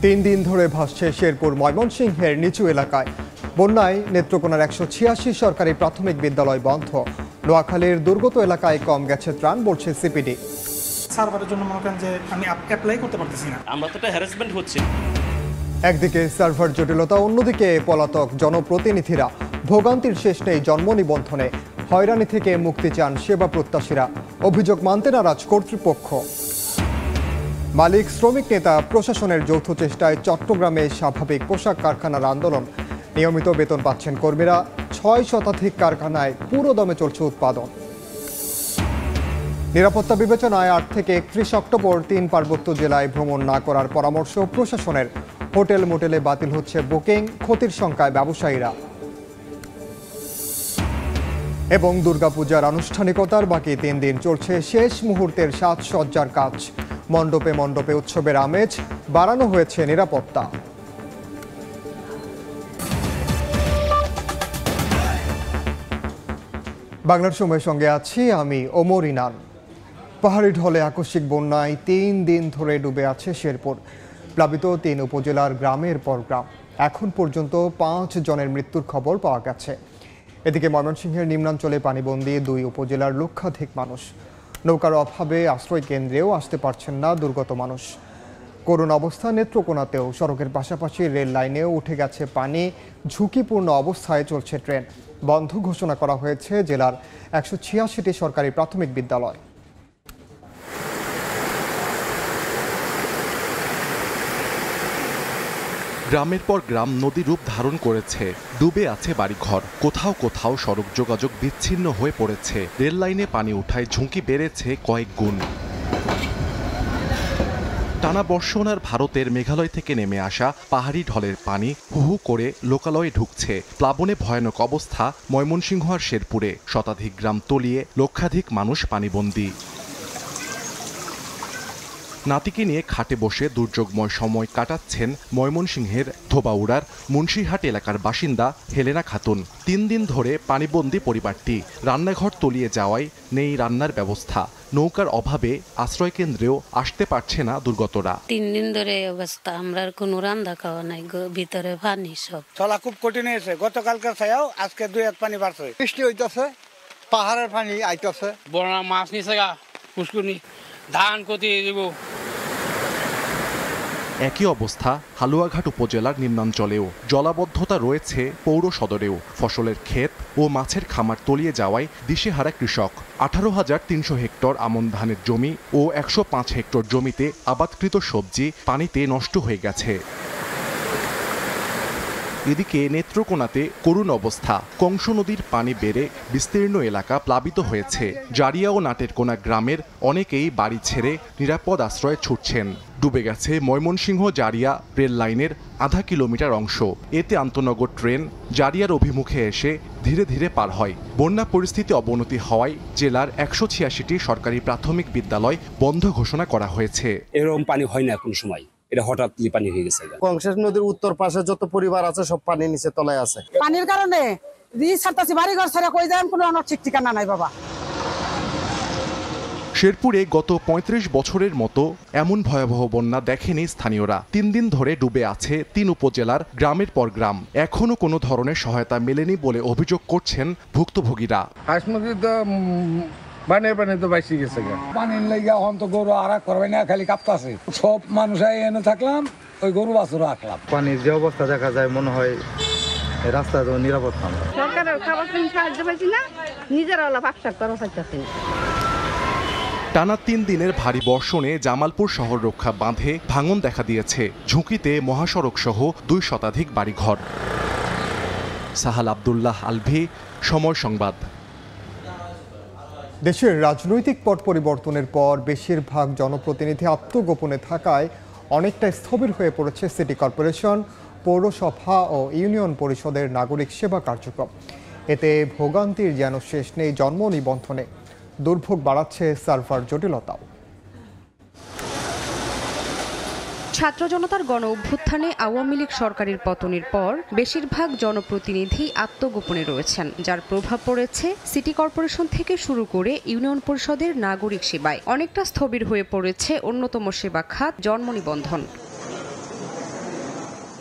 তিন দিন ধরে ভাসছে শেরপুর ময়মনসিংহের নিচু এলাকায়। বন্যায় নেত্রকোনার 186 সরকারি প্রাথমিক বিদ্যালয় বন্ধ। নোয়াখালীর দুর্গত এলাকায় কম গেছে ত্রাণ, বলছে সিপিডি। সার্ভারের জন্য মনে করেন যে আমি অ্যাপ্লাই করতে পারতেছি না, আমরা তো হ্যারাসমেন্ট হচ্ছে। একদিকে সার্ভার জটিলতা, অন্যদিকে পলাতক জনপ্রতিনিধিরা। ভোগান্তির শেষ নেই জন্ম নিবন্ধনে। হয়রানি থেকে মুক্তি চান সেবা প্রত্যাশীরা। অভিযোগ মানতে নারাজ কর্তৃপক্ষ। মালিক শ্রমিক নেতা প্রশাসনের যৌথ চেষ্টায় চট্টগ্রামে স্বাভাবিক পোশাক কারখানার আন্দোলন। নিয়মিত বেতন পাচ্ছেন কর্মীরা। 6 শতাধিক কারখানায় পুরো দমে চলছে উৎপাদন। নিরাপত্তা বিবেচনায় 8 থেকে 31 অক্টোবর 3 পার্বত্য জেলায় ভ্রমণ না করার পরামর্শ প্রশাসনের। হোটেল মোটেলে বাতিল হচ্ছে বুকিং, ক্ষতির শঙ্কায় ব্যবসায়ীরা। এবং দুর্গাপূজার আনুষ্ঠানিকতার বাকি 3 দিন চলছে শেষ মুহূর্তের সাজসজ্জার কাজ। মণ্ডপে মণ্ডপে উৎসবের আমেজ, বাড়ানো হয়েছে নিরাপত্তা। বাংলার সময়ের সঙ্গে আছি আমি ওমর ইনান। পাহাড়ি ঢলে আকস্মিক বন্যায় 3 দিন ধরে ডুবে আছে শেরপুর। প্লাবিত 3 উপজেলার গ্রামের পর গ্রাম। এখন পর্যন্ত 5 জনের মৃত্যুর খবর পাওয়া গেছে। এদিকে ময়মনসিংহের নিম্নাঞ্চলে পানিবন্দী 2 উপজেলার লক্ষাধিক মানুষ। নৌকার অভাবে আশ্রয় কেন্দ্রেও আসতে পারছেন না দুর্গত মানুষ। করুণ অবস্থা নেত্রকোনাতেও। সড়কের পাশাপাশি রেল লাইনেও উঠে গেছে পানি। ঝুঁকিপূর্ণ অবস্থায় চলছে ট্রেন। বন্ধ ঘোষণা করা হয়েছে জেলার 186টি সরকারি প্রাথমিক বিদ্যালয়। গ্রামের পর গ্রাম নদী রূপ ধারণ করেছে। ডুবে আছে বাড়িঘর। কোথাও কোথাও সড়ক যোগাযোগ বিচ্ছিন্ন হয়ে পড়েছে। রেল লাইনে পানি উঠায় ঝুঁকি বেড়েছে কয়েক গুণ। টানা বর্ষণ আর ভারতের মেঘালয় থেকে নেমে আসা পাহাড়ি ঢলের পানি হু হু করে লোকালয়ে ঢুকছে। প্লাবনে ভয়ানক অবস্থা ময়মনসিংহ আর শেরপুরে। শতাধিক গ্রাম তলিয়ে লক্ষাধিক মানুষ পানিবন্দী। নাতিকে নিয়ে খাটে বসে দুর্যোগময় সময় কাটাচ্ছেন ময়মনসিংহের ধোবাউড়ার মুন্সিহাট এলাকার বাসিন্দা হেলেনা খাতুন। 3 দিন ধরে পানিবন্দী পরিবারটি। রান্নাঘর তলিয়ে যাওয়ায় নেই রান্নার ব্যবস্থা। নৌকার অভাবে আশ্রয় কেন্দ্রেও আসতে পারছে না দুর্গতরা। 3 দিন ধরে এই অবস্থা, আমরা কোনো রান্না খাওয়া নাই, ভিতরে পানি সব। চলা খুব কঠিন হয়েছে। গতকালকে ছায়াও আজকে 2 হাত পানি বাড়ছে। বৃষ্টি হইতেছে, পাহাড়ের পানি আইতেছে। বড় মাছ নিছে গা, পুষ্কুনি ধান কতি দিব। একই অবস্থা হালুয়াঘাট উপজেলার নিম্নাঞ্চলেও। জলাবদ্ধতা রয়েছে পৌর সদরেও। ফসলের ক্ষেত ও মাছের খামার তলিয়ে যাওয়ায় দিশেহারা কৃষক। 18,300 হেক্টর আমন ধানের জমি ও 105 হেক্টর জমিতে আবাদকৃত সবজি পানিতে নষ্ট হয়ে গেছে। এদিকে নেত্রকোনাতে করুণ অবস্থা। কংস নদীর পানি বেড়ে বিস্তীর্ণ এলাকা প্লাবিত হয়েছে। জারিয়া ও নাটেরকোনা গ্রামের অনেকেই বাড়ি ছেড়ে নিরাপদ আশ্রয়ে ছুটছেন। ডুবে গেছে ময়মনসিংহ জারিয়া রেল লাইনের আধা কিলোমিটার অংশ। এতে আন্তনগর ট্রেন জারিয়ার অভিমুখে এসে ধীরে ধীরে পার হয়। বন্যা পরিস্থিতি অবনতি হওয়ায় জেলার 186টি সরকারি প্রাথমিক বিদ্যালয় বন্ধ ঘোষণা করা হয়েছে। এরকম পানি হয় না কোনো সময়, এটা হঠাৎ পানি হয়ে গেছে। কংস নদীর উত্তর পাশে যত পরিবার আছে সব পানির নিচে তলায় আছে। পানির কারণে বাড়িঘর ছাড়া কই যান, কোনো ঠিক ঠিকানা নাই বাবা। শেরপুরে গত 35 বছরের মতো এমন ভয়াবহ বন্যা দেখেনি স্থানীয়রা। 3 দিন ধরে ডুবে আছে 3 উপজেলার গ্রামের পর গ্রাম। এখনো কোনো ধরনের সহায়তা মেলেনি বলে অভিযোগ করছেন ভুক্তভোগীরা। পানি তো বাইসে গেছে, পানির লেগে এখন তো গরু আর করবে না, খালি কাঁপতাছে। সব মানুষ এনে থাকলাম, ওই গরু বাছুর রাখলাম। পানির যে অবস্থা দেখা যায় মনে হয় রাস্তা তো নিরাপদ না। সরকারের খাবার সাহায্য পাইছি না, নিজেরা ভাবসাব করা চাইতেছি। টানা 3 দিনের ভারী বর্ষণে জামালপুর শহর রক্ষা বাঁধে ভাঙন দেখা দিয়েছে। ঝুঁকিতে মহাসড়ক সহ 2 শতাধিক বাড়িঘর। সাহাল আব্দুল্লাহ আলভি, সময় সংবাদ। দেশের রাজনৈতিক পট পরিবর্তনের পর বেশিরভাগ জনপ্রতিনিধি আত্মগোপনে থাকায় অনেকটা স্থবির হয়ে পড়েছে সিটি কর্পোরেশন, পৌরসভা ও ইউনিয়ন পরিষদের নাগরিক সেবা কার্যক্রম। এতে ভোগান্তির যেন শেষ নেই জন্ম নিবন্ধনে। দুর্ভোগ বাড়াচ্ছে সার্ভার জটিলতাও। ছাত্র জনতার গণ অভ্যুত্থানে আওয়ামী লীগ সরকারের পতনের পর বেশিরভাগ জনপ্রতিনিধি আত্মগোপনে রয়েছেন, যার প্রভাব পড়েছে সিটি কর্পোরেশন থেকে শুরু করে ইউনিয়ন পরিষদের নাগরিক সেবায়। অনেকটা স্থবির হয়ে পড়েছে অন্যতম সেবা খাত জন্ম নিবন্ধন।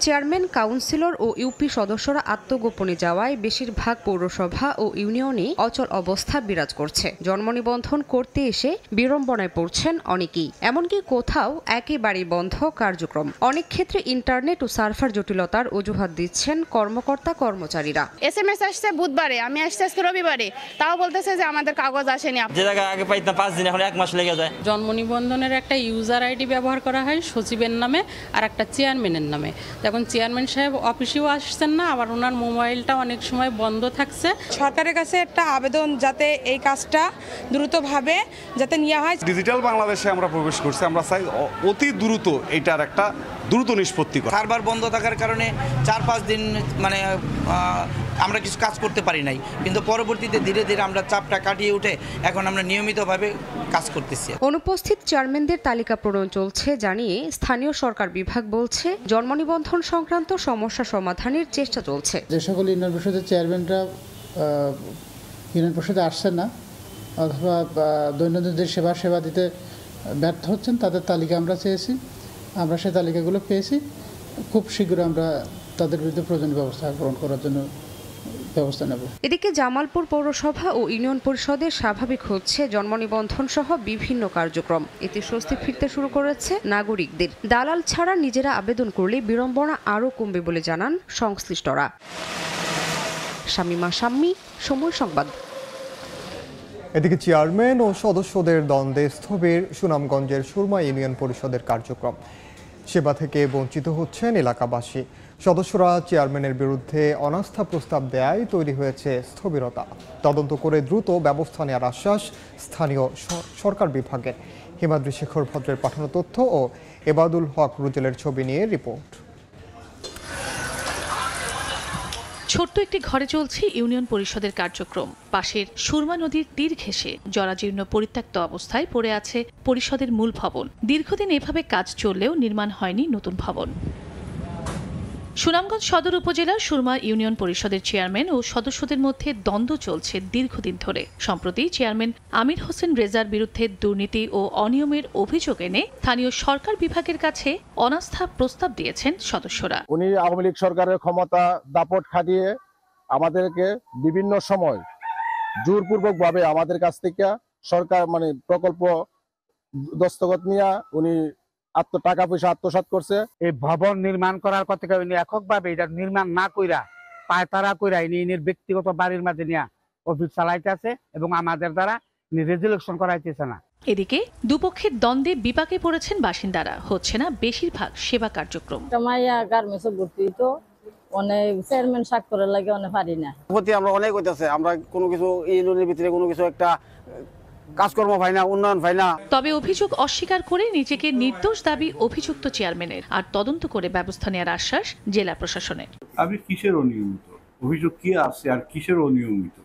চেয়ারম্যান, কাউন্সিলর ও ইউপি সদস্যরা আত্মগোপনে যাওয়ায় বেশিরভাগ পৌরসভা ও ইউনিয়নে অচল অবস্থা বিরাজ করছে। জন্ম নিবন্ধন করতে এসে বিড়ম্বনায় পড়ছেন অনেকেই, এমনকি কোথাও একেবারে বন্ধ কার্যক্রম। অনেক ক্ষেত্রে ইন্টারনেট ও সার্ভার জটিলতার অজুহাত দিচ্ছেন কর্মকর্তা কর্মচারীরা। SMS আসছে বুধবারে, আমি আসছি আজকে রবিবারে, তাও বলতেছে যে আমাদের কাগজ আসেনি। যে জায়গায় আগে পাইতাম 5 দিন, এখন 1 মাস লেগে যায়। জন্ম নিবন্ধনের একটা ইউজার আইডি ব্যবহার করা হয় সচিবের নামে আর একটা চেয়ারম্যানের নামে। এখন চেয়ারম্যান সাহেব অফিসেও আসছেন না, আবার ওনার মোবাইলটা অনেক সময় বন্ধ থাকছে। সরকারের কাছে একটা আবেদন যাতে এই কাজটা দ্রুতভাবে যাতে নেওয়া হয়। ডিজিটাল বাংলাদেশে আমরা প্রবেশ করছি, আমরা চাই অতি দ্রুত এটার একটা দ্রুত নিষ্পত্তি করা। সার্ভার বন্ধ থাকার কারণে 4-5 দিন মানে আমরা কিছু কাজ করতে পারি নাই, কিন্তু পরবর্তীতে ধীরে ধীরে আমরা চাপটা কাটিয়ে উঠে এখন আমরা নিয়মিতভাবে কাজ করতেছি। অনুপস্থিত চেয়ারম্যানদের তালিকা প্রণয়ন চলছে জানিয়ে স্থানীয় সরকার বিভাগ বলছে, জন্ম নিবন্ধন সংক্রান্ত সমস্যা সমাধানের চেষ্টা চলছে। যে সকল ইউনিয়ন পরিষদের চেয়ারম্যানরা ইউনিয়ন পরিষদে আসছেন না অথবা দৈনন্দিন যে সেবা দিতে ব্যর্থ হচ্ছেন, তাদের তালিকা আমরা চেয়েছি, আমরা সেই তালিকাগুলো পেয়েছি। খুব শীঘ্র আমরা তাদের বিরুদ্ধে প্রয়োজনীয় ব্যবস্থা গ্রহণ করার জন্য ব্যবস্থা নেব। এদিকে জামালপুর পৌরসভা ও ইউনিয়ন পরিষদের স্বাভাবিক হচ্ছে জন্ম নিবন্ধন সহ বিভিন্ন কার্যক্রম। এতে স্বস্তি ফিরতে শুরু করেছে নাগরিকদের। দালাল ছাড়া নিজেরা আবেদন করলে বিড়ম্বনা আরও কমবে বলে জানান সংশ্লিষ্টরা। শামিমা শাম্মী, সময় সংবাদ। এদিকে চেয়ারম্যান ও সদস্যদের দ্বন্দ্বে স্থবির সুনামগঞ্জের সুরমা ইউনিয়ন পরিষদের কার্যক্রম। সেবা থেকে বঞ্চিত হচ্ছেন এলাকাবাসী। সদস্যরা চেয়ারম্যানের বিরুদ্ধে অনাস্থা প্রস্তাব দেয়ায় তৈরি হয়েছে স্থবিরতা। তদন্ত করে দ্রুত ব্যবস্থা নেওয়ার আশ্বাস স্থানীয় সরকার বিভাগের। হিমাদ্রি শেখর ভদ্রের পাঠানো তথ্য ও এবাদুল হক রুজেলের ছবি নিয়ে রিপোর্ট। ছোট্ট একটি ঘরে চলছে ইউনিয়ন পরিষদের কার্যক্রম। পাশের সুরমা নদীর তীর ঘেঁষে জরাজীর্ণ পরিত্যক্ত অবস্থায় পড়ে আছে পরিষদের মূল ভবন। দীর্ঘদিন এভাবে কাজ চললেও নির্মাণ হয়নি নতুন ভবন। সুনামগঞ্জ সদর উপজেলার সুরমা ইউনিয়ন পরিষদের চেয়ারম্যান ও সদস্যদের মধ্যে দ্বন্দ্ব চলছে দীর্ঘদিন ধরে। সম্প্রতি চেয়ারম্যান আমির হোসেন রেজার বিরুদ্ধে দুর্নীতি ও অনিয়মের অভিযোগ এনে স্থানীয় সরকার বিভাগের কাছে অনাস্থা প্রস্তাব দিয়েছেন সদস্যরা। উনি আওয়ামী লীগ সরকারের ক্ষমতা দাপট খাটিয়ে আমাদেরকে বিভিন্ন সময় জোরপূর্বকভাবে আমাদের কাছ থেকে সরকার প্রকল্প দস্তখত নিয়ে উনি টাকা পয়সা আত্মসাৎ করছে। এই ভবন নির্মাণ করার কথা উনি এককভাবে এটা নির্মাণ না কইরা পায়তারা কইরা ইনি ব্যক্তিগত বাড়ির মাঝে নিয়ে অফিস চালাইতেছে এবং আমাদের দ্বারা রেজুলেশন করাইতেছে না। এদিকে দুপক্ষের দ্বন্দ্বে বিপাকে পড়েছেন বাসিন্দারা। হচ্ছে না বেশিরভাগ সেবা কার্যক্রম। চেয়ারম্যান স্বাক্ষরের লাগে অনেক পারি না। আমরা অনেক হইতেছে, আমরা কোনো কিছু ইউনিয়নের ভিতরে কোনো কিছু একটা কাজকর্ম পাই না, উন্নয়ন পাই না। তবে অভিযোগ অস্বীকার করে নিজেকে নির্দোষ দাবি অভিযুক্ত চেয়ারম্যানের, আর তদন্ত করে ব্যবস্থা নেওয়ার আশ্বাস জেলা প্রশাসনের। আমি কিসের অনিয়মিত অভিযোগ কি আছে আর কিসের অনিয়মিত?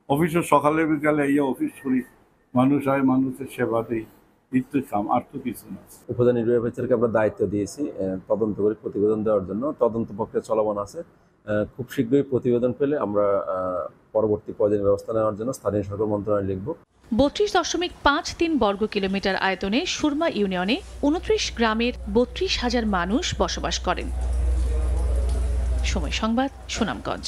অফিসের সকালে বিকালে এই অফিস করি, মানুষ হয়, মানুষের সেবা দেই, আর তো কিছু না। উপজেলা নির্বাহী অফিসারকে আমরা দায়িত্ব দিয়েছি তদন্ত করে প্রতিবেদন দেওয়ার জন্য। তদন্ত প্রক্রিয়া চলমান আছে। খুব শীঘ্রই প্রতিবেদন পেলে আমরা পরবর্তী পর্যায়ে ব্যবস্থা নেওয়ার জন্য স্থানীয় সরকার মন্ত্রণালয়ে লিখব। 32.53 বর্গ কিলোমিটার আয়তনে সুরমা ইউনিয়নে 29 গ্রামের 32,000 মানুষ বসবাস করেন। সময় সংবাদ, সুনামগঞ্জ।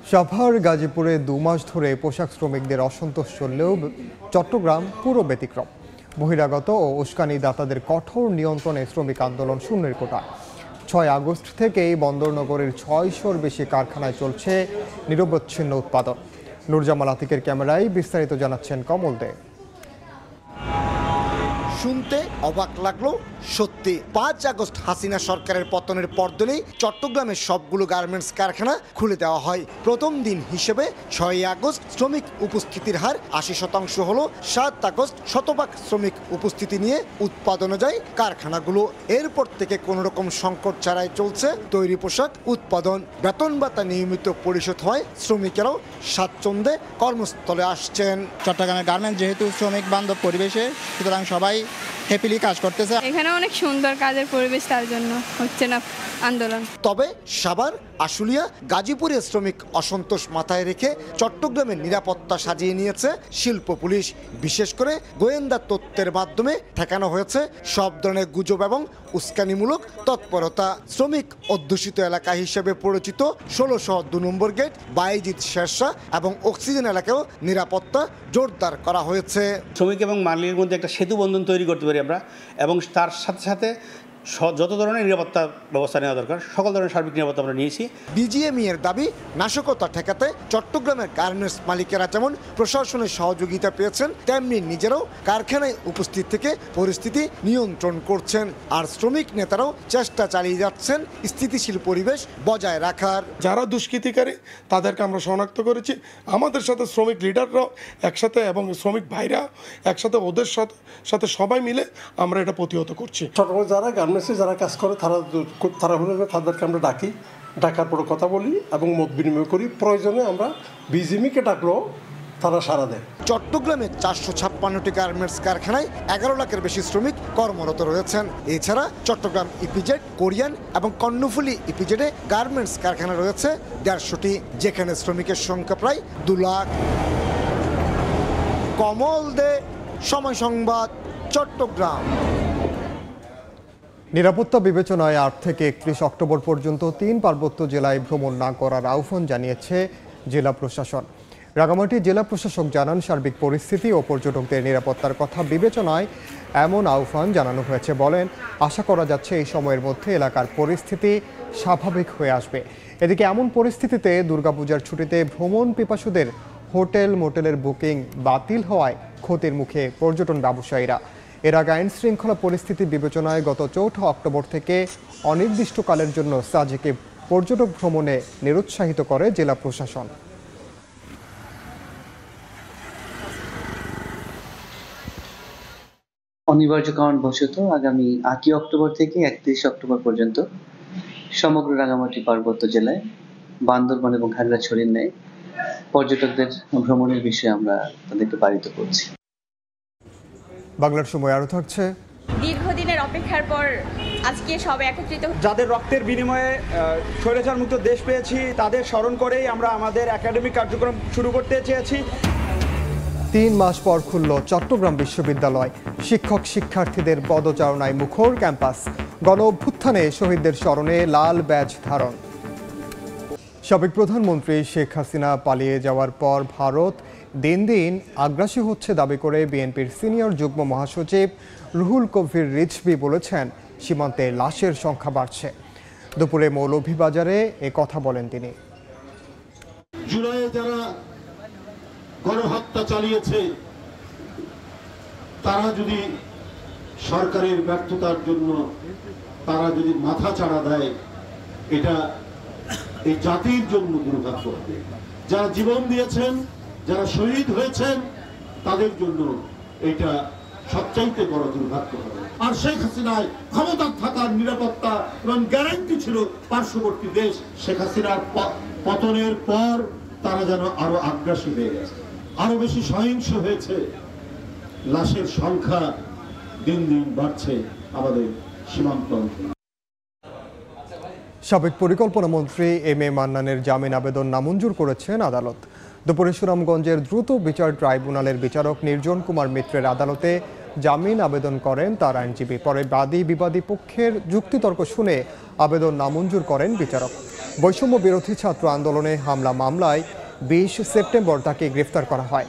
সাভার গাজীপুরে 2 মাস ধরে পোশাক শ্রমিকদের অসন্তোষ চললেও চট্টগ্রাম পুরো ব্যতিক্রম। বহিরাগত ও উস্কানি দাতাদের কঠোর নিয়ন্ত্রণে শ্রমিক আন্দোলন শূন্যের কোটায়। 6 আগস্ট থেকেই বন্দরনগরের 600-র বেশি কারখানায় চলছে নিরবচ্ছিন্ন উৎপাদন। নুরজামাল আতিকের ক্যামেরায় বিস্তারিত জানাচ্ছেন কমল দে। শুনতে অবাক লাগলো, সত্যি 5 আগস্ট হাসিনা সরকারের পতনের পর দিনেই চট্টগ্রামের সবগুলো গার্মেন্টস কারখানা খুলে দেওয়া হয়। প্রথম দিন হিসেবে 6 আগস্ট শ্রমিক উপস্থিতির হার 80% হলো। 7 আগস্ট শতভাগ শ্রমিক উপস্থিতি নিয়ে উৎপাদনে যায় কারখানাগুলো। এরপর থেকে কোনো রকম সংকট ছাড়াই চলছে তৈরি পোশাক উৎপাদন। বেতন ভাতা নিয়মিত পরিশোধ হয়, শ্রমিকেরাও স্বাচ্ছন্দ্যে কর্মস্থলে আসছেন। চট্টগ্রামের গার্মেন্টস যেহেতু শ্রমিক বান্ধব পরিবেশে, সুতরাং সবাই হ্যাপিলি কাজ করতেছে। এখানে অনেক সুন্দর কাজের পরিবেশ, তার জন্য হচ্ছে না আন্দোলন। তবে সাভার, আশুলিয়া, গাজীপুরে শ্রমিক অসন্তোষ মাথায় রেখে চট্টগ্রামের নিরাপত্তা সাজিয়ে নিয়েছে শিল্প পুলিশ। বিশেষ করে গোয়েন্দা তথ্যের মাধ্যমে ঠেকানো হয়েছে সব ধরনের গুজব এবং উস্কানিমূলক তৎপরতা। শ্রমিক অধ্যুষিত এলাকা হিসেবে পরিচিত 1602 নম্বর গেট, বাইজিৎ শেরশাহ এবং অক্সিজেন এলাকাও নিরাপত্তা জোরদার করা হয়েছে। শ্রমিক এবং মালিকের মধ্যে একটা সেতু বন্ধন তৈরি করতে পারি আমরা, এবং তার সাথে সাথে যত ধরনের নিরাপত্তা ব্যবস্থা নেওয়া দরকার সকল ধরনের সার্বিক নিরাপত্তা আমরা নিয়েছি। বিজিএমই এর দাবি, নাশকতা ঠেকাতে চট্টগ্রামের গার্মেন্টস মালিকেরা যেমন প্রশাসনের সহযোগিতা পেয়েছেন, তেমনি নিজেরাও কারখানায় উপস্থিত থেকে পরিস্থিতি নিয়ন্ত্রণ করছেন। আর শ্রমিক নেতারাও চেষ্টা চালিয়ে যাচ্ছেন স্থিতিশীল পরিবেশ বজায় রাখার। যারা দুষ্কৃতিকারী তাদেরকে আমরা শনাক্ত করেছি, আমাদের সাথে শ্রমিক লিডাররাও একসাথে এবং শ্রমিক ভাইরা একসাথে, ওদের সাথে সবাই মিলে আমরা এটা প্রতিহত করছি। যারা গার্মেন্টসে যারা কাজ করে তারা হলে তাদেরকে আমরা ডাকার পরে কথা বলি এবং মত বিনিময় করি। প্রয়োজনে আমরা বিজিএমইকে ডাকলেও তারা সাড়া দেয়। চট্টগ্রামে 456টি গার্মেন্টস কারখানায় 11 লাখের বেশি শ্রমিক কর্মরত রয়েছেন। এছাড়া চট্টগ্রাম ইপিজেড, কোরিয়ান এবং কর্ণফুলী ইপিজেডে গার্মেন্টস কারখানা রয়েছে 150টি, যেখানে শ্রমিকের সংখ্যা প্রায় 2 লাখ। কমল দে, সময় সংবাদ, চট্টগ্রাম। নিরাপত্তা বিবেচনায় 8 থেকে 31 অক্টোবর পর্যন্ত 3 পার্বত্য জেলায় ভ্রমণ না করার আহ্বান জানিয়েছে জেলা প্রশাসন। রাঙামাটি জেলা প্রশাসক জানান, সার্বিক পরিস্থিতি ও পর্যটকদের নিরাপত্তার কথা বিবেচনায় এমন আহ্বান জানানো হয়েছে। বলেন, আশা করা যাচ্ছে এই সময়ের মধ্যে এলাকার পরিস্থিতি স্বাভাবিক হয়ে আসবে। এদিকে এমন পরিস্থিতিতে দুর্গাপূজার ছুটিতে ভ্রমণ পিপাসুদের হোটেল মোটেলের বুকিং বাতিল হওয়ায় ক্ষতির মুখে পর্যটন ব্যবসায়ীরা। এর আগে আইন শৃঙ্খলা পরিস্থিতি বিবেচনায় গত 4 অক্টোবর থেকে অনির্দিষ্টকালের জন্য সাজেকে পর্যটক ভ্রমণে নিরুৎসাহিত করে জেলা প্রশাসন। অনিবার্য কারণবশত আগামী 8 অক্টোবর থেকে 31 অক্টোবর পর্যন্ত সমগ্র রাঙামাটি পার্বত্য জেলায় বান্দরবান এবং খাগড়াছড়ির ন্যায় পর্যটকদের ভ্রমণের বিষয়ে আমরা তাদেরকে বারিত করছি। বাংলার সময় আরও থাকছে। দীর্ঘদিনের অপেক্ষার পর আজকে সবাই একত্রিত, যাদের রক্তের বিনিময়ে স্বৈরাচার মুক্ত দেশ পেয়েছি তাদের স্মরণ করেই আমরা আমাদের একাডেমিক কার্যক্রম শুরু করতে চেয়েছি। 3 মাস পর খুলল চট্টগ্রাম বিশ্ববিদ্যালয়। শিক্ষক শিক্ষার্থীদের পদচারণায় মুখর ক্যাম্পাস। গণ অভ্যুত্থানে শহীদদের স্মরণে লাল ব্যাজ ধারণ। সাবেক প্রধানমন্ত্রী শেখ হাসিনা পালিয়ে যাওয়ার পর ভারত দিন দিন আগ্রাসী হচ্ছে দাবি করে বিএনপির সিনিয়র যুগ্ম মহাসচিব রুহুল কবির রিজভী বলেছেন, সীমান্তে লাশের সংখ্যা বাড়ছে। দুপুরে মৌলভীবাজারে এ কথা বলেন তিনি। জুলাইয়ে যারা গণহত্যা চালিয়েছে তারা যদি সরকারের ব্যর্থতার জন্য তারা যদি মাথা চাড়া দেয়, এটা এই জাতির জন্য দুর্ভাগ্য হবে। যারা জীবন দিয়েছেন, যারা শহীদ হয়েছেন, তাদের জন্য এটা সবচাইতে বড় দুর্ভাগ্য হবে। আর শেখ হাসিনায় ক্ষমতা থাকার নিরাপত্তা এবং গ্যারান্টি ছিল পার্শ্ববর্তী দেশ। শেখ হাসিনার পতনের পর তারা যেন আরো আগ্রাসী হয়ে গেছে, আরো বেশি সহিংস হয়েছে। লাশের সংখ্যা দিন দিন বাড়ছে আমাদের সীমান্ত অঞ্চলে। সাবেক পরিকল্পনা মন্ত্রী এম এ মান্নানের জামিন আবেদন নামঞ্জুর করেছেন আদালত। দুপুরে সুনামগঞ্জের দ্রুত বিচার ট্রাইব্যুনালের বিচারক নির্জন কুমার মিত্রের আদালতে জামিন আবেদন করেন তার আইনজীবী। পরে বাদী বিবাদী পক্ষের যুক্তিতর্ক শুনে আবেদন নামঞ্জুর করেন বিচারক। বৈষম্য বিরোধী ছাত্র আন্দোলনে হামলা মামলায় 20 সেপ্টেম্বর তাকে গ্রেফতার করা হয়।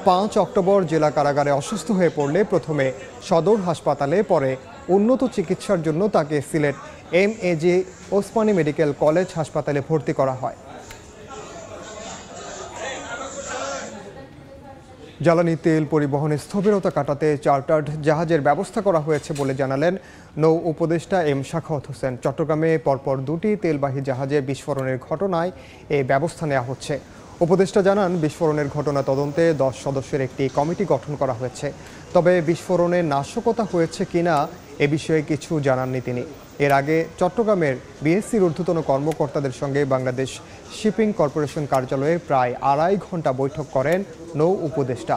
5 অক্টোবর জেলা কারাগারে অসুস্থ হয়ে পড়লে প্রথমে সদর হাসপাতালে, পরে উন্নত চিকিৎসার জন্য তাকে Sylhet MAJ Osmani medical college হাসপাতালে ভর্তি করা হয়। জ্বালানি তেল পরিবহনে স্থবিরতা কাটাতে চার্টার্ড জাহাজের ব্যবস্থা করা হয়েছে বলে জানালেন নৌ উপদেষ্টা এম শাখাওয়াত হোসেন। চট্টগ্রামে পরপর 2টি তেলবাহী জাহাজে বিস্ফোরণের ঘটনায় এই ব্যবস্থা নেওয়া হচ্ছে। উপদেষ্টা জানান, বিস্ফোরণের ঘটনা তদন্তে 10 সদস্যের একটি কমিটি গঠন করা হয়েছে। তবে বিস্ফোরণে নাশকতা হয়েছে কিনা এ বিষয়ে কিছু জানাননি তিনি। এর আগে চট্টগ্রামের বিএসসির ঊর্ধ্বতন কর্মকর্তাদের সঙ্গে বাংলাদেশ শিপিং কর্পোরেশন কার্যালয়ে প্রায় 2.5 ঘন্টা বৈঠক করেন নৌ উপদেষ্টা।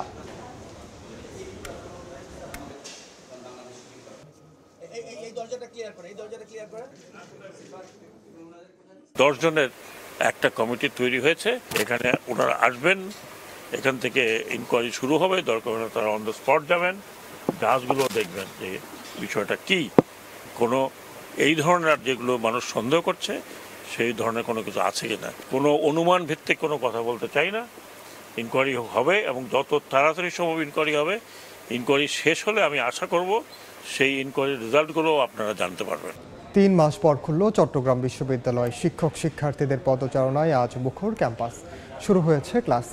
10 জনের একটা কমিটি তৈরি হয়েছে, এখানে ওনারা আসবেন, এখান থেকে ইনকোয়ারি শুরু হবে, দরকার হলে তারা অন দ্য স্পট যাবেন, গাছগুলো দেখবেন যে বিষয়টা কি, কোনো এই ধরনের যেগুলো মানুষ সন্দেহ করছে সেই ধরনের কোনো কিছু আছে কিনা। কোনো অনুমান ভিত্তিক কোনো কথা বলতে চাই না। ইনকোয়ারি হবে এবং যত তাড়াতাড়ি সম্ভব ইনকোয়ারি হবে। ইনকোয়ারি শেষ হলে আমি আশা করব সেই ইনকোয়ারির রেজাল্টগুলো আপনারা জানতে পারবেন। 3 মাস পর খুলল চট্টগ্রাম বিশ্ববিদ্যালয়। শিক্ষক শিক্ষার্থীদের পদচারণায় আজ মুখর ক্যাম্পাস, শুরু হয়েছে ক্লাস।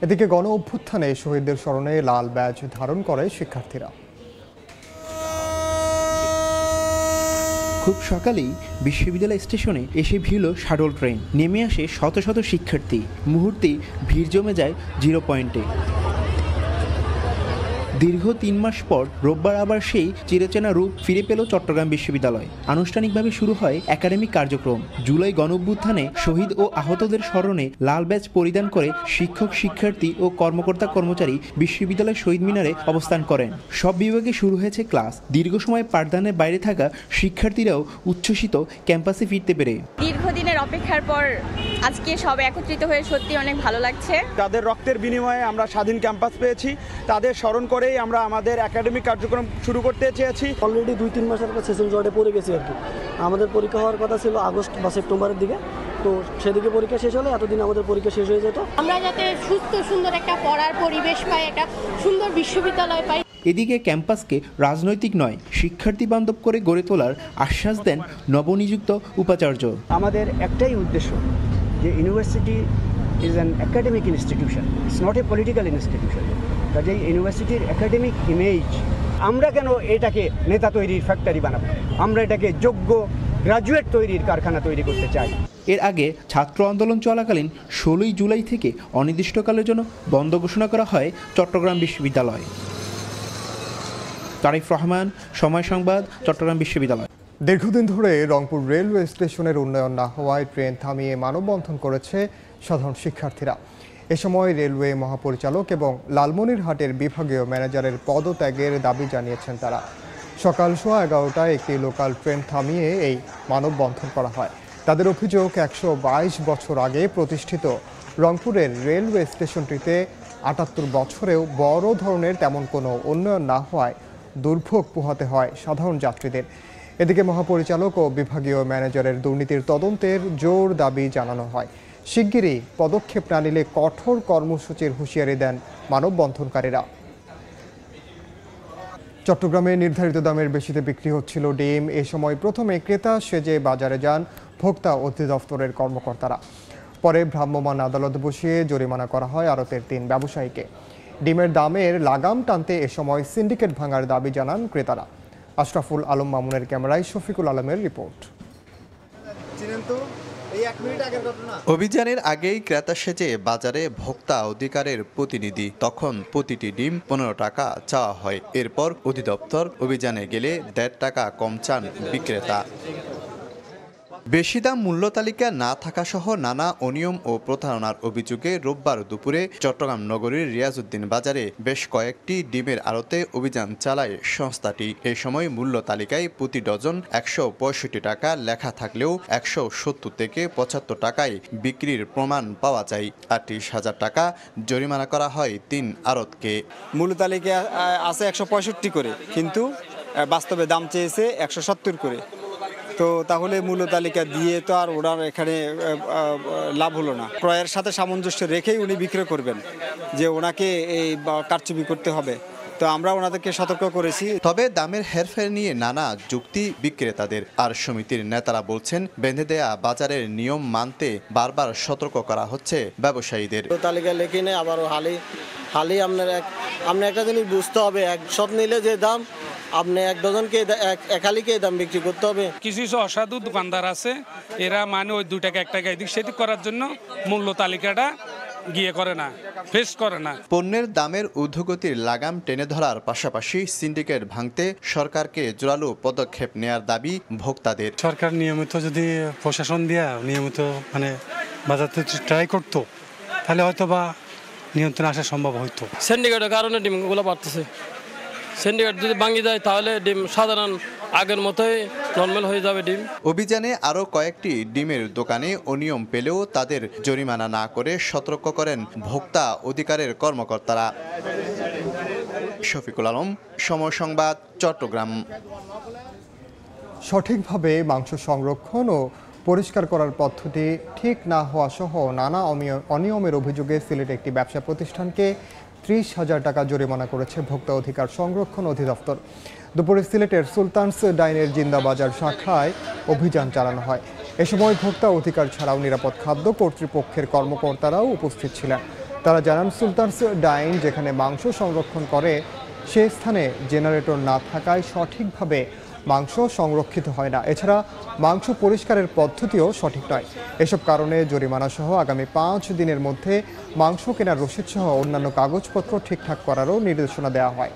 এদিকে গণ অভ্যুত্থানে শহীদদের স্মরণে লাল ব্যাজ ধারণ করে শিক্ষার্থীরা। খুব সকালেই বিশ্ববিদ্যালয় স্টেশনে এসে ভিড়ল শাটল ট্রেন। নেমে আসে শত শত শিক্ষার্থী। মুহূর্তেই ভিড় জমে যায় 0 পয়েন্টে। দীর্ঘ 3 মাস পর রোববার আবার সেই চিরচেনা রূপ ফিরে পেল চট্টগ্রাম বিশ্ববিদ্যালয়। আনুষ্ঠানিকভাবে শুরু হয় একাডেমিক কার্যক্রম। জুলাই গণঅভ্যুত্থানে শহীদ ও আহতদের স্মরণে লাল ব্যাজ পরিধান করে শিক্ষক শিক্ষার্থী ও কর্মকর্তা কর্মচারী বিশ্ববিদ্যালয় শহীদ মিনারে অবস্থান করেন। সব বিভাগে শুরু হয়েছে ক্লাস। দীর্ঘ সময় পাঠদানের বাইরে থাকা শিক্ষার্থীরাও উচ্ছ্বসিত ক্যাম্পাসে ফিরতে পেরে। দীর্ঘদিনের অপেক্ষার পর আজকে সব একত্রিত হয়ে সত্যি অনেক ভালো লাগছে। তাদের রক্তের বিনিময়ে আমরা স্বাধীন ক্যাম্পাস পেয়েছি, তাদের স্মরণ করেই আমরা আমাদের একাডেমিক কার্যক্রম শুরু করতে চেয়েছি। অলরেডি 2-3 মাসের পর সেশন জটে পড়ে গেছি আর কি। আমাদের পরীক্ষা হওয়ার কথা ছিল আগস্ট বা সেপ্টেম্বরের দিকে, তো সেদিকে পরীক্ষা শেষ হলে এতদিন আমাদের পরীক্ষা শেষ হয়ে যেত। আমরা যাতে সুস্থ সুন্দর একটা পড়ার পরিবেশ পাই, একটা সুন্দর বিশ্ববিদ্যালয় পাই। এদিকে ক্যাম্পাসকে রাজনৈতিক নয়, শিক্ষার্থী বান্ধব করে গড়ে তোলার আশ্বাস দেন নবনিযুক্ত উপাচার্য। আমাদের একটাই উদ্দেশ্য যে university is an academic institution, it's not a political institution. কাজেই ইউনিভার্সিটির একাডেমিক ইমেজ, আমরা কেন এটাকে নেতা তৈরির ফ্যাক্টরি বানাবো? আমরা এটাকে যোগ্য গ্রাজুয়েট তৈরির কারখানা তৈরি করতে চাই। এর আগে ছাত্র আন্দোলন চলাকালীন 16 জুলাই থেকে অনির্দিষ্টকালের জন্য বন্ধ ঘোষণা করা হয় চট্টগ্রাম বিশ্ববিদ্যালয়। তারিফ রহমান, সময় সংবাদ, চট্টগ্রাম বিশ্ববিদ্যালয়। দীর্ঘদিন ধরে রংপুর রেলওয়ে স্টেশনের উন্নয়ন না হওয়ায় ট্রেন থামিয়ে মানববন্ধন করেছে সাধারণ শিক্ষার্থীরা। এ সময় রেলওয়ে মহাপরিচালক এবং লালমনিরহাটের বিভাগীয় ম্যানেজারের পদত্যাগের দাবি জানিয়েছেন তারা। সকাল 11:15টায় একটি লোকাল ট্রেন থামিয়ে এই মানববন্ধন করা হয়। তাদের অভিযোগ, 122 বছর আগে প্রতিষ্ঠিত রংপুরের রেলওয়ে স্টেশনটিতে 78 বছরেও বড় ধরনের তেমন কোনো উন্নয়ন না হওয়ায় দুর্ভোগ পোহাতে হয় সাধারণ যাত্রীদের। এদিকে মহাপরিচালক ও বিভাগীয় ম্যানেজারের দুর্নীতির তদন্তের জোর দাবি জানানো হয়। শিগগিরই পদক্ষেপ না নিলে কঠোর কর্মসূচির হুঁশিয়ারি দেন মানববন্ধনকারীরা। চট্টগ্রামে নির্ধারিত দামের বেশিতে বিক্রি হচ্ছিল ডিম। এ সময় প্রথমে ক্রেতা সেজে বাজারে যান ভোক্তা অধিদপ্তরের কর্মকর্তারা। পরে ভ্রাম্যমাণ আদালত বসিয়ে জরিমানা করা হয় আড়তের 3 ব্যবসায়ীকে। ডিমের দামের লাগাম টানতে এ সময় সিন্ডিকেট ভাঙার দাবি জানান ক্রেতারা। আশরাফুল আলম মামুনের ক্যামেরায় শফিকুল আলমের রিপোর্ট। অভিযানের আগেই ক্রেতা সেজে বাজারে ভোক্তা অধিকারের প্রতিনিধি। তখন প্রতিটি ডিম 15 টাকা চাওয়া হয়। এরপর অধিদপ্তর অভিযানে গেলে 1.5 টাকা কম চান বিক্রেতা। বেশি দাম মূল্য তালিকা না থাকা সহ নানা অনিয়ম ও প্রতারণার অভিযোগে রোববার দুপুরে চট্টগ্রাম নগরীর রিয়াজউদ্দিন বাজারে বেশ কয়েকটি ডিমের আড়তে অভিযান চালায় সংস্থাটি। এ সময় মূল্য তালিকায় প্রতি ডজন 165 টাকা লেখা থাকলেও 170 থেকে 75 টাকায় বিক্রির প্রমাণ পাওয়া যায়। 38,000 টাকা জরিমানা করা হয় 3 আড়তকে। মূল্য তালিকা আছে 165 করে, কিন্তু বাস্তবে দাম চেয়েছে 170 করে। তো তাহলে মূল্য তালিকা দিয়ে তো আর ওনার এখানে লাভ হলো না। ক্রয়ের সাথে সামঞ্জস্য রেখেই উনি বিক্রয় করবেন, যে ওনাকে এই কারচুপি করতে হবে। তো আমরা ওনাদেরকে সতর্ক করেছি। তবে দামের হেরফের নিয়ে নানা যুক্তি বিক্রেতাদের। আর সমিতির নেতারা বলছেন, বেঁধে দেয়া বাজারের নিয়ম মানতে বারবার সতর্ক করা হচ্ছে ব্যবসায়ীদের। তালিকা লেখে নেই, আবার হালি আপনার একটা জিনিস বুঝতে হবে, এক সব নিলে যে দাম, আপনি 1 ডজনকে 1 হালিকে দাম বিক্রি করতে হবে। কিছু অসাধু দোকানদার আছে, এরা মানে ওই 2 টাকা 1 টাকা এদিক সেদিক করার জন্য মূল্য তালিকাটা গিয়ে করে না, ফেস করে না। পণ্যের দামের ঊর্ধ্বগতির লাগাম টেনে ধরার পাশাপাশি সিন্ডিকেট ভাঙতে সরকারকে জোরালো পদক্ষেপ নেয়ার দাবি ভোক্তাদের। সরকার নিয়মিত যদি প্রশাসন দেয়া নিয়মিত মানে বাজারতে ট্রাই করতো, তাহলে হয়তো বা নিয়ন্ত্রণে আসা সম্ভব হতো। সিন্ডিকেটের কারণে ডিমগুলো বাড়তেছে। সিন্ডিকেট যদি ভাঙি যায় তাহলে ডিম সাধারণ আগের মতোই নর্মাল হয়ে যাবে ডিম। অভিযানে আরও কয়েকটি ডিমের দোকানে অনিয়ম পেলেও তাদের জরিমানা না করে সতর্ক করেন ভোক্তা অধিকারের কর্মকর্তারা। শফিকুল আলম, সময় সংবাদ, চট্টগ্রাম। সঠিকভাবে মাংস সংরক্ষণ ও পরিষ্কার করার পদ্ধতি ঠিক না হওয়া সহ নানা অনিয়মের অভিযোগে সিলেট একটি ব্যবসা প্রতিষ্ঠানকে 30,000 টাকা জরিমানা করেছে ভোক্তা অধিকার সংরক্ষণ অধিদপ্তর। দুপুরে সিলেটের সুলতানস ডাইনের জিন্দাবাজার শাখায় অভিযান চালানো হয়। এ সময় ভোক্তা অধিকার ছাড়াও নিরাপদ খাদ্য কর্তৃপক্ষের কর্মকর্তারাও উপস্থিত ছিলেন। তারা জানান, সুলতানস ডাইন যেখানে মাংস সংরক্ষণ করে সে স্থানে জেনারেটর না থাকায় সঠিকভাবে মাংস সংরক্ষিত হয় না। এছাড়া মাংস পরিষ্কারের পদ্ধতিও সঠিক নয়। এসব কারণে জরিমানা সহ আগামী 5 দিনের মধ্যে মাংস কেনার রসিদ সহ অন্যান্য কাগজপত্র ঠিকঠাক করারও নির্দেশনা দেওয়া হয়।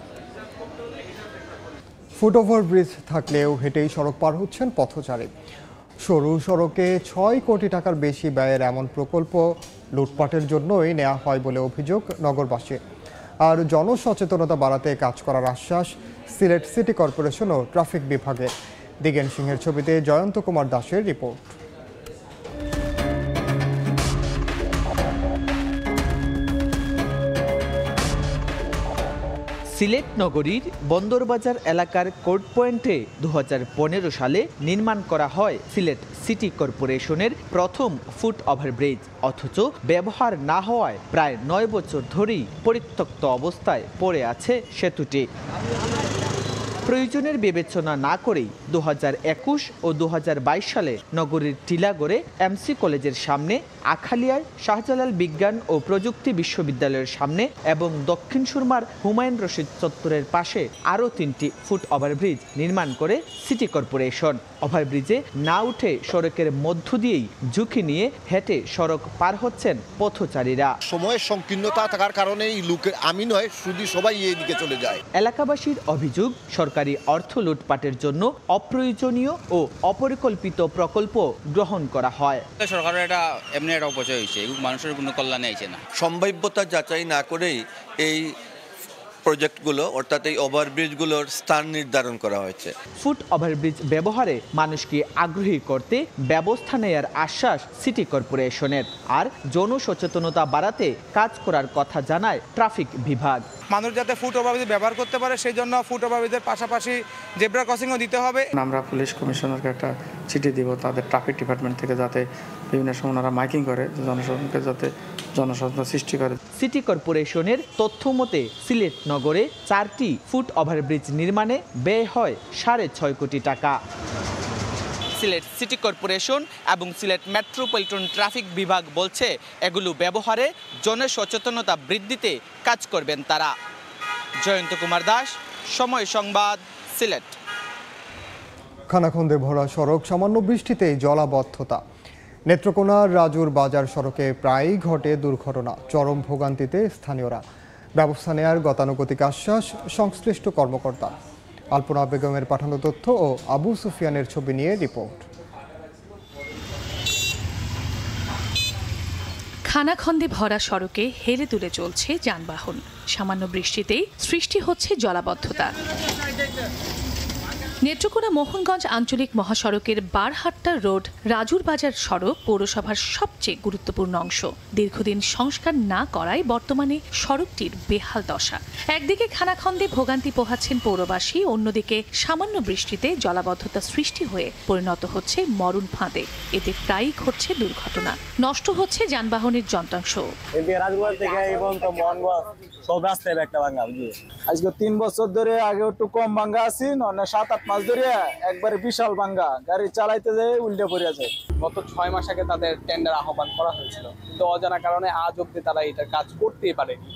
ফুটওভার ব্রিজ থাকলেও হেঁটেই সড়ক পার হচ্ছেন পথচারী। সরু সড়কে 6 কোটি টাকার বেশি ব্যয়ের এমন প্রকল্প লুটপাটের জন্যই নেওয়া হয় বলে অভিযোগ নগরবাসী। আর জনসচেতনতা বাড়াতে কাজ করার আশ্বাস সিলেট সিটি কর্পোরেশন ও ট্রাফিক বিভাগের। দিগেন সিংহের ছবিতে জয়ন্ত কুমার দাসের রিপোর্ট। সিলেট নগরীর বন্দরবাজার এলাকার কোর্ট পয়েন্টে 2015 সালে নির্মাণ করা হয় সিলেট সিটি কর্পোরেশনের প্রথম ফুট ওভারব্রিজ। অথচ ব্যবহার না হওয়ায় প্রায় 9 বছর ধরেই পরিত্যক্ত অবস্থায় পড়ে আছে সেতুটি। প্রয়োজনের বিবেচনা না করেই 2021 ও 2022 সালে নগরীর টিলাগড়ে এমসি কলেজের সামনে, আখালিয়ার শাহজালাল বিজ্ঞান ও প্রযুক্তি বিশ্ববিদ্যালয়ের সামনে এবং দক্ষিণ সুরমার হুমায়ুন রশিদ চত্বরের পাশে আরও 3টি ফুট ওভারব্রিজ নির্মাণ করে সিটি কর্পোরেশন। ওভারব্রিজে না উঠে সড়কের মধ্য দিয়েই ঝুঁকি নিয়ে হেঁটে সড়ক পার হচ্ছেন পথচারীরা। সময়ের সংকীর্ণতা থাকার কারণে লোকের আমি নয় শুধু সবাই এদিকে চলে যায়। এলাকাবাসীর অভিযোগ, সরকারি অর্থ লুটপাটের জন্য অপ্রয়োজনীয় ও অপরিকল্পিত প্রকল্প গ্রহণ করা হয়। সরকারের এটা এমনি একটা অপচয় হয়েছে, মানুষের কোনো কল্যাণে আইছে না। সম্ভাব্যতা যাচাই না করেই এই প্রজেক্টগুলো অর্থাৎ এই ওভারব্রিজগুলোর স্থান নির্ধারণ করা হয়েছে। ফুট ওভারব্রিজ ব্যবহারে মানুষকে আগ্রহী করতে ব্যবস্থা নেয়ার আশ্বাস সিটি কর্পোরেশনের। আর জনসচেতনতা বাড়াতে কাজ করার কথা জানায় ট্রাফিক বিভাগ। মানুষ যাতে ফুট ওভারব্রিজ ব্যবহার করতে পারে সেই জন্য ফুট ওভারব্রিজের পাশাপাশি জেব্রা ক্রসিংও দিতে হবে। আমরা পুলিশ কমিশনারকে একটা চিঠি দিব তাদের ট্রাফিক ডিপার্টমেন্ট থেকে, যাতে বিভিন্ন সময় ওনারা মাইকিং করে জনসাধারণকে যাতে জনসচেতনতা সৃষ্টি করে। সিটি কর্পোরেশনের তথ্য মতে সিলেট নগরে 4টি ফুট ওভারব্রিজ নির্মাণে ব্যয় হয় 6.5 কোটি টাকা। সিলেট সিটি কর্পোরেশন এবং সিলেট মেট্রোপলিটন ট্রাফিক বিভাগ বলছে এগুলো ব্যবহারে জনসচেতনতা বৃদ্ধিতে কাজ করবেন তারা। জয়ন্ত কুমার দাস, সময় সংবাদ, সিলেট। খানাখন্দে ভরা সড়ক, সামান্য বৃষ্টিতেই জলাবদ্ধতা। নেত্রকোনার রাজুর বাজার সড়কে প্রায়ই ঘটে দুর্ঘটনা। চরম ভোগান্তিতে স্থানীয়রা। ব্যবস্থা নেয়ার গতানুগতিক আশ্বাস সংশ্লিষ্ট কর্মকর্তা। আলপনা বেগমের পাঠানো তথ্য ও আবু সুফিয়ানের ছবি নিয়ে রিপোর্ট। খানাখন্দে ভরা সড়কে হেলে দুলে চলছে যানবাহন। সামান্য বৃষ্টিতেই সৃষ্টি হচ্ছে জলাবদ্ধতা। নেত্রকোনা মোহনগঞ্জ আঞ্চলিক মহাসড়কের বারহাট্টা রোড রাজুর বাজার সড়ক পৌরসভার সবচেয়ে গুরুত্বপূর্ণ অংশ। দীর্ঘদিন সংস্কার না করায় বর্তমানে সড়কটির বেহাল দশা। একদিকে খানাখন্দে ভোগান্তি পোহাচ্ছেন পৌরবাসী, অন্যদিকে সামান্য বৃষ্টিতে জলাবদ্ধতা সৃষ্টি হয়ে পরিণত হচ্ছে মরণ ফাঁদে। এতে প্রায়ই ঘটছে দুর্ঘটনা, নষ্ট হচ্ছে যানবাহনের যন্ত্রাংশ। আজকে 3 বছর ধরে, আগে একটু কম ভাঙ্গা আছি, 7-8 মাস ধরে একবারে বিশাল ভাঙ্গা, গাড়ি চালাইতে যায় উল্টে পড়ে যায়। গত 6 মাস আগে তাদের টেন্ডার আহ্বান করা হয়েছিল, কিন্তু অজানা কারণে আজ অব্দি তারা এটার কাজ করতেই পারেনি।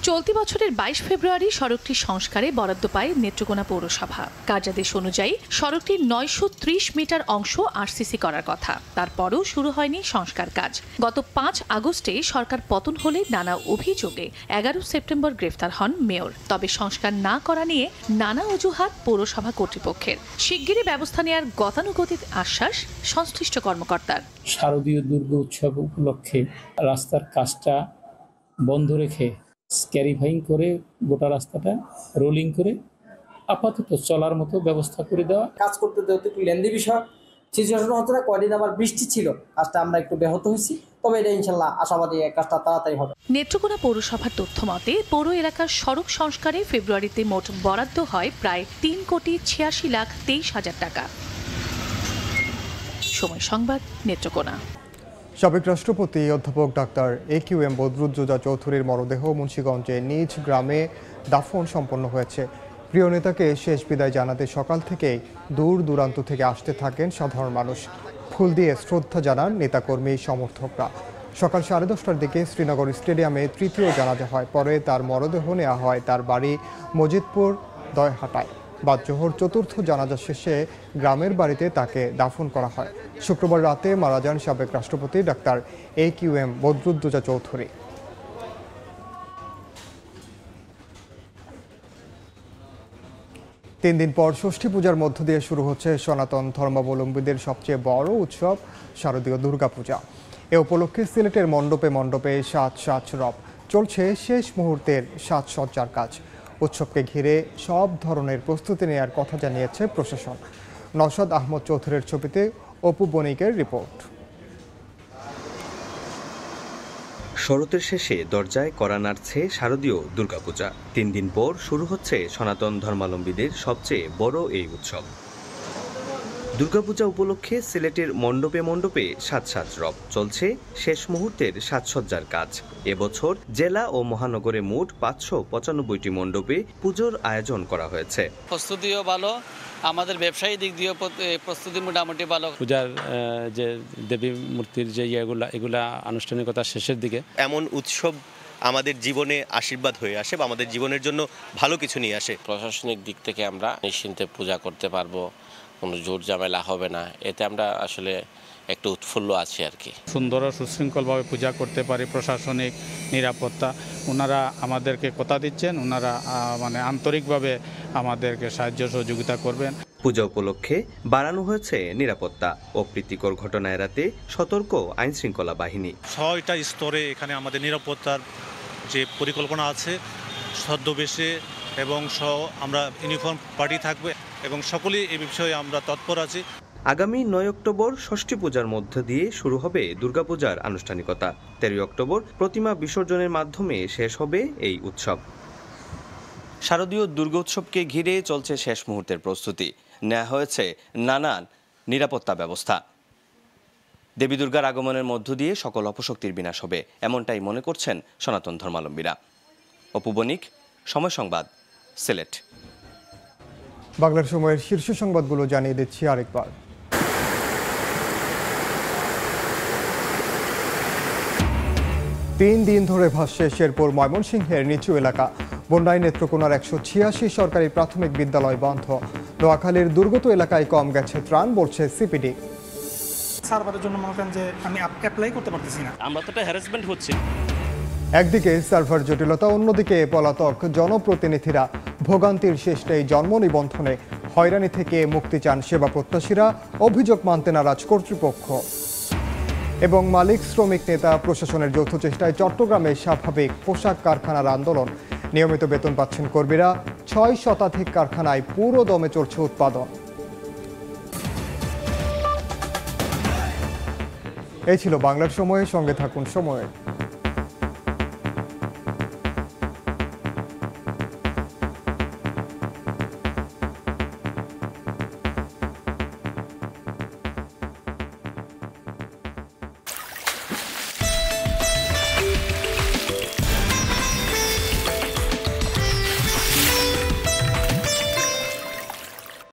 চলতি বছরের 22 ফেব্রুয়ারি সড়কটি সংস্কারে বরাদ্দ পায় নেত্রকোনা পৌরসভা। কার্যাদেশ অনুযায়ী সড়কটির 930 মিটার অংশ আরসিসি করার কথা। তারপরও শুরু হয়নি সংস্কার কাজ। গত 5 আগস্টে সরকার পতন হলে নানা অভিযোগে 11 সেপ্টেম্বর গ্রেফতার হন মেয়র। তবে সংস্কার না করা নিয়ে নানা অজুহাত পৌরসভা কর্তৃপক্ষের। শিগগিরই ব্যবস্থা নেওয়ার গতানুগতিক আশ্বাস সংশ্লিষ্ট কর্মকর্তার। শারদীয় দুর্গা উৎসব উপলক্ষে রাস্তার কাজটা বন্ধ রেখে স্ক্যারিফাইং করে গোটা রাস্তাটা রোলিং করে আপাতত চলার মতো ব্যবস্থা করে দেওয়া। কাজ করতে যেহেতু একটু লেন্দি বিষয় সিচুয়েশন হচ্ছে না, কয়দিন আবার বৃষ্টি ছিল, কাজটা আমরা একটু ব্যাহত হয়েছি, তবে এটা ইনশাল্লাহ আশাবাদী কাজটা তাড়াতাড়ি হবে। নেত্রকোনা পৌরসভার তথ্য মতে পৌর এলাকার সড়ক সংস্কারে ফেব্রুয়ারিতে মোট বরাদ্দ হয় প্রায় 3,86,23,000 টাকা। সময় সংবাদ, নেত্রকোনা। সাবেক রাষ্ট্রপতি অধ্যাপক ডাক্তার AQM বদরুদ্দোজা চৌধুরীর মরদেহ মুন্সিগঞ্জে নিজ গ্রামে দাফন সম্পন্ন হয়েছে। প্রিয় নেতাকে শেষ বিদায় জানাতে সকাল থেকেই দূর দূরান্ত থেকে আসতে থাকেন সাধারণ মানুষ। ফুল দিয়ে শ্রদ্ধা জানান নেতাকর্মী সমর্থকরা। সকাল 10:30টার দিকে শ্রীনগর স্টেডিয়ামে তৃতীয় জানাজা হয়। পরে তার মরদেহ নেওয়া হয় তার বাড়ি মজিদপুর দয়হাটায়। বাদ জোহর চতুর্থ জানাজা শেষে গ্রামের বাড়িতে তাকে দাফন করা হয়। শুক্রবার রাতে মারা যান সাবেক রাষ্ট্রপতি ডাক্তার AQM বদরুদ্দোজা চৌধুরী। তিন দিন পর ষষ্ঠী পূজার মধ্য দিয়ে শুরু হচ্ছে সনাতন ধর্মাবলম্বীদের সবচেয়ে বড় উৎসব শারদীয় দুর্গাপূজা। এ উপলক্ষে সিলেটের মণ্ডপে মণ্ডপে সাজ রব চলছে শেষ মুহূর্তের সাজসজ্জার কাজ। উৎসবকে ঘিরে সব ধরনের প্রস্তুতি নেওয়ার কথা জানিয়েছে প্রশাসন। নওশাদ আহমদ চৌধুরীর ছবিতে অপু বণিকের রিপোর্ট। শরতের শেষে দরজায় কড়া নাড়ছে শারদীয় দুর্গাপূজা। 3 দিন পর শুরু হচ্ছে সনাতন ধর্মাবলম্বীদের সবচেয়ে বড় এই উৎসব। দুর্গাপূজা উপলক্ষে সিলেটের মণ্ডপে মণ্ডপে সাজ রব চলছে শেষ মুহূর্তের সাজসজ্জার কাজ। এবছর জেলা ও মহানগরে মোট 595টি মণ্ডপে পুজোর আয়োজন করা হয়েছে। প্রস্তুতিও ভালো, আমাদের ব্যবসায়ী দিক দিয়ে প্রস্তুতি মোটামুটি ভালো। পূজার যে দেবী মূর্তির যে এগুলা আনুষ্ঠানিকতা শেষের দিকে। এমন উৎসব আমাদের জীবনে আশীর্বাদ হয়ে আসে বা আমাদের জীবনের জন্য ভালো কিছু নিয়ে আসে। প্রশাসনিক দিক থেকে আমরা নিশ্চিন্তে পূজা করতে পারবো, কোনো জোর ঝামেলা হবে না, এতে আমরা আসলে একটু উৎফুল্ল আছি আর কি। সুন্দর ও সুশৃঙ্খলভাবে পূজা করতে পারি। প্রশাসনিক নিরাপত্তা ওনারা আমাদেরকে কথা দিচ্ছেন, ওনারা আন্তরিকভাবে আমাদেরকে সাহায্য সহযোগিতা করবেন। পূজা উপলক্ষে বাড়ানো হয়েছে নিরাপত্তা। অপ্রীতিকর ঘটনা এড়াতে সতর্ক আইন শৃঙ্খলা বাহিনী। 6টা স্তরে এখানে আমাদের নিরাপত্তার যে পরিকল্পনা আছে ছদ্মবেশে এবং আমরা ইউনিফর্ম পার্টি থাকবে এবং সকলেই এই বিষয়ে আমরা তৎপর আছি। আগামী 9 অক্টোবর ষষ্ঠী পূজার মধ্য দিয়ে শুরু হবে দুর্গাপূজার আনুষ্ঠানিকতা। 13 অক্টোবর প্রতিমা বিসর্জনের মাধ্যমে শেষ হবে এই উৎসব। শারদীয় দুর্গোৎসবকে ঘিরে চলছে শেষ মুহূর্তের প্রস্তুতি। নেওয়া হয়েছে নানান নিরাপত্তা ব্যবস্থা। দেবী দুর্গার আগমনের মধ্য দিয়ে সকল অপশক্তির বিনাশ হবে, এমনটাই মনে করছেন সনাতন ধর্মাবলম্বীরা। অপু বণিক, সময় সংবাদ, সিলেট। বাংলার সময়ের শীর্ষ সংবাদগুলো জানিয়ে দিচ্ছি আরেকবার। 3 দিন ধরে ভাসছে শেরপুর ময়মনসিংহের নিচু এলাকা। বন্যায় নেত্রকোনার 186 সরকারি প্রাথমিক বিদ্যালয় বন্ধ। নোয়াখালীর দুর্গত এলাকায় কম গেছে ত্রাণ, বলছে সিপিডি। সার্ভারের জন্য মনে করেন যে আমি অ্যাপ্লাই করতে পারতেছি না, আমরা তো হ্যারাসমেন্ট হচ্ছে। একদিকে সার্ভার জটিলতা, অন্যদিকে পলাতক জনপ্রতিনিধিরা। ভোগান্তির শেষ নেই জন্ম নিবন্ধনে। হয়রানি থেকে মুক্তি চান সেবা প্রত্যাশীরা, অভিযোগ মানতে নারাজ কর্তৃপক্ষ। এবং মালিক শ্রমিক নেতা প্রশাসনের যৌথ চেষ্টায় চট্টগ্রামে স্বাভাবিক পোশাক কারখানার আন্দোলন। নিয়মিত বেতন পাচ্ছেন কর্মীরা। 6 শতাধিক কারখানায় পুরো দমে চলছে উৎপাদন। এই ছিল বাংলার সময়ের সঙ্গে থাকুন সময়ের।